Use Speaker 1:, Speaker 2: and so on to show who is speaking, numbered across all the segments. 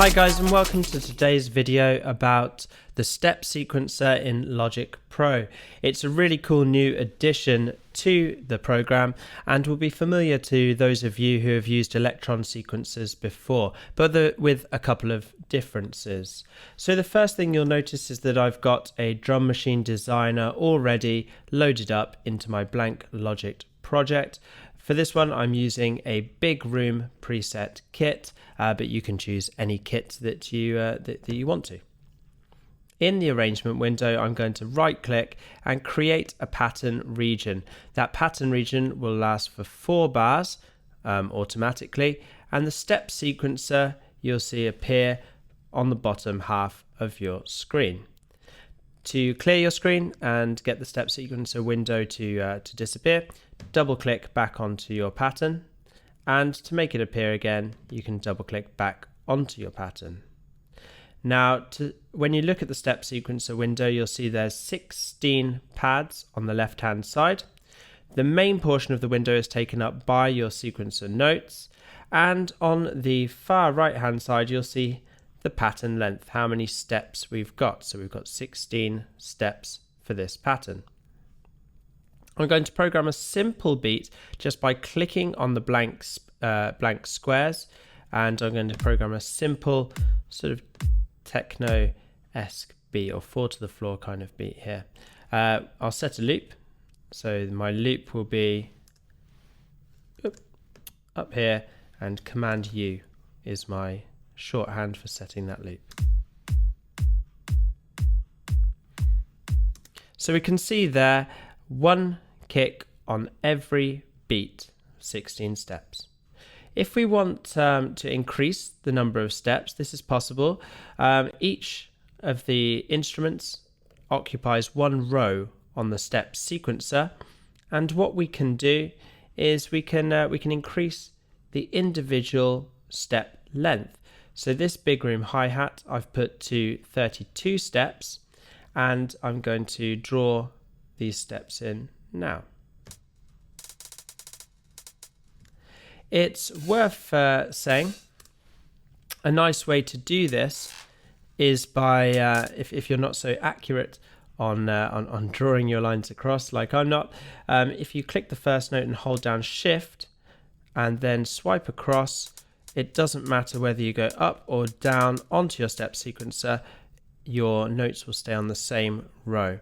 Speaker 1: Hi guys, and welcome to today's video about the step sequencer in Logic Pro. It's a really cool new addition to the program and will be familiar to those of you who have used Electron sequencers before, but with a couple of differences. So the first thing you'll notice is that I've got a Drum Machine Designer already loaded up into my blank Logic project. For this one, I'm using a Big Room preset kit, but you can choose any kit that you want to. In the arrangement window, I'm going to right-click and create a pattern region. That pattern region will last for 4 bars automatically, and the step sequencer you'll see appear on the bottom half of your screen. To clear your screen and get the step sequencer window to disappear, double click back onto your pattern, and to make it appear again you can double click back onto your pattern. Now when you look at the step sequencer window, you'll see there's 16 pads on the left hand side. The main portion of the window is taken up by your sequencer notes, and on the far right hand side you'll see the pattern length, how many steps we've got. So we've got 16 steps for this pattern. I'm going to program a simple beat just by clicking on the blank squares, and I'm going to program a simple sort of techno-esque beat, or 4 to the floor kind of beat here. I'll set a loop, so my loop will be up here, and Command U is my shorthand for setting that loop. So we can see there, one kick on every beat, 16 steps. If we want to increase the number of steps, this is possible. Each of the instruments occupies 1 row on the step sequencer, and what we can do is we can increase the individual step length. So this Big Room hi-hat I've put to 32 steps, and I'm going to draw these steps in now. It's worth saying a nice way to do this is by if you're not so accurate on drawing your lines across like I'm not, if you click the first note and hold down Shift and then swipe across, it doesn't matter whether you go up or down onto your step sequencer, your notes will stay on the same row.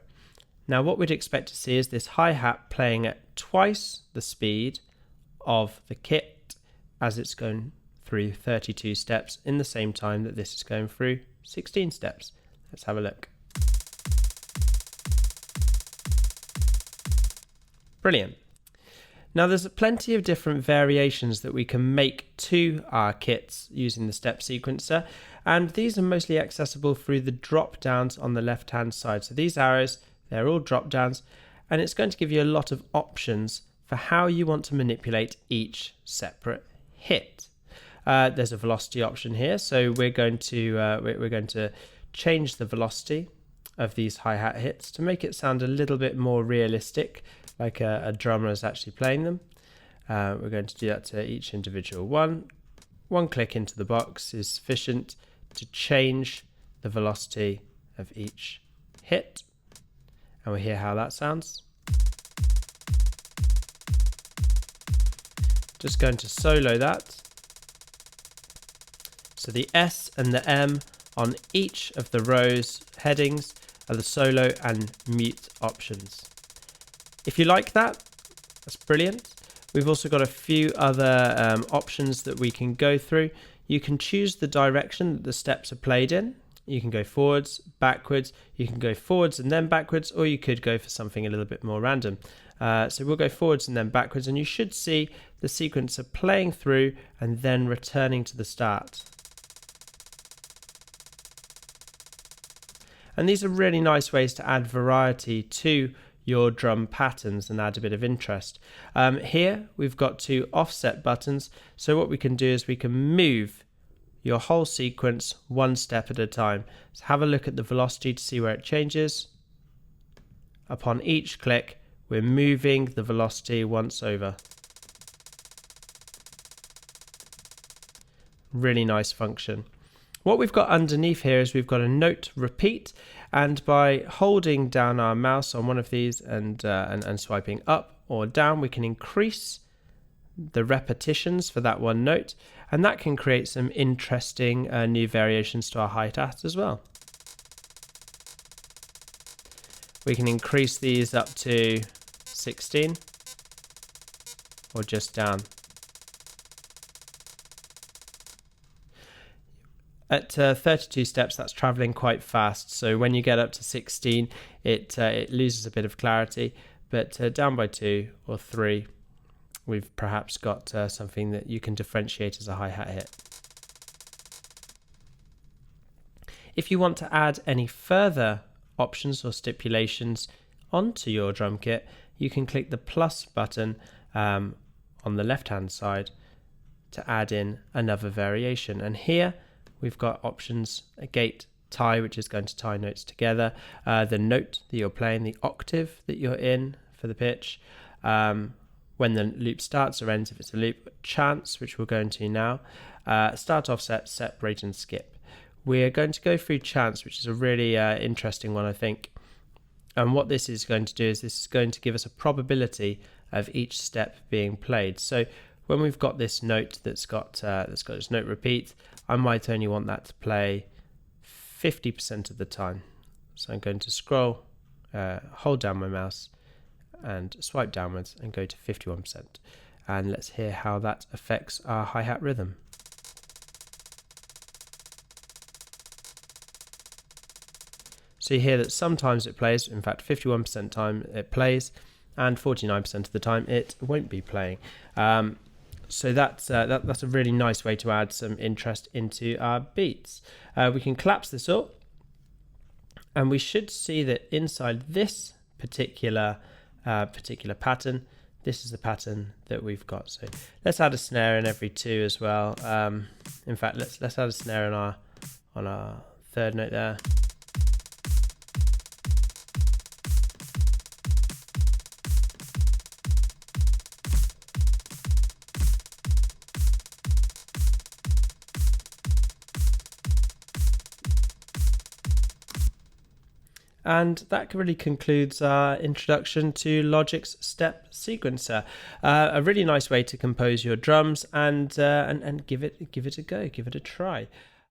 Speaker 1: Now what we'd expect to see is this hi-hat playing at twice the speed of the kit as it's going through 32 steps in the same time that this is going through 16 steps. Let's have a look. Brilliant. Now there's plenty of different variations that we can make to our kits using the step sequencer, and these are mostly accessible through the drop downs on the left hand side. So these arrows, they're all drop downs, and it's going to give you a lot of options for how you want to manipulate each separate hit. There's a velocity option here, so we're going to change the velocity of these hi-hat hits to make it sound a little bit more realistic, like a drummer is actually playing them. We're going to do that to each individual one. One click into the box is sufficient to change the velocity of each hit, and we'll hear how that sounds. Just going to solo that. So the S and the M on each of the rows headings are the solo and mute options. If you like that, that's brilliant. We've also got a few other options that we can go through. You can choose the direction that the steps are played in. You can go forwards, backwards, you can go forwards and then backwards, or you could go for something a little bit more random. So we'll go forwards and then backwards, and you should see the sequencer playing through and then returning to the start. And these are really nice ways to add variety to your drum patterns and add a bit of interest. Here we've got 2 offset buttons, so what we can do is we can move your whole sequence 1 step at a time. So have a look at the velocity to see where it changes. Upon each click, we're moving the velocity once over. Really nice function. What we've got underneath here is we've got a note repeat, and by holding down our mouse on one of these and swiping up or down, we can increase the repetitions for that one note, and that can create some interesting new variations to our hi-hat as well. We can increase these up to 16 or just down. At 32 steps, that's traveling quite fast. So when you get up to 16, it loses a bit of clarity. But down by 2 or 3, we've perhaps got something that you can differentiate as a hi-hat hit. If you want to add any further options or stipulations onto your drum kit, you can click the plus button on the left-hand side to add in another variation. And here we've got options: a gate tie, which is going to tie notes together, the note that you're playing, the octave that you're in for the pitch, when the loop starts or ends if it's a loop, chance, which we'll go into now, start, offset, separate and skip. We're going to go through chance, which is a really interesting one, I think. And what this is going to do is this is going to give us a probability of each step being played. So when we've got this note that's got this note repeat, I might only want that to play 50% of the time. So I'm going to scroll, hold down my mouse and swipe downwards and go to 51%. And let's hear how that affects our hi-hat rhythm. So you hear that sometimes it plays, in fact 51% time it plays, and 49% of the time it won't be playing. So that's a really nice way to add some interest into our beats. We can collapse this up, and we should see that inside this particular pattern, this is the pattern that we've got. So let's add a snare in every 2 as well. In fact, let's add a snare on our third note there. And that really concludes our introduction to Logic's step sequencer. A really nice way to compose your drums and give it a go, give it a try.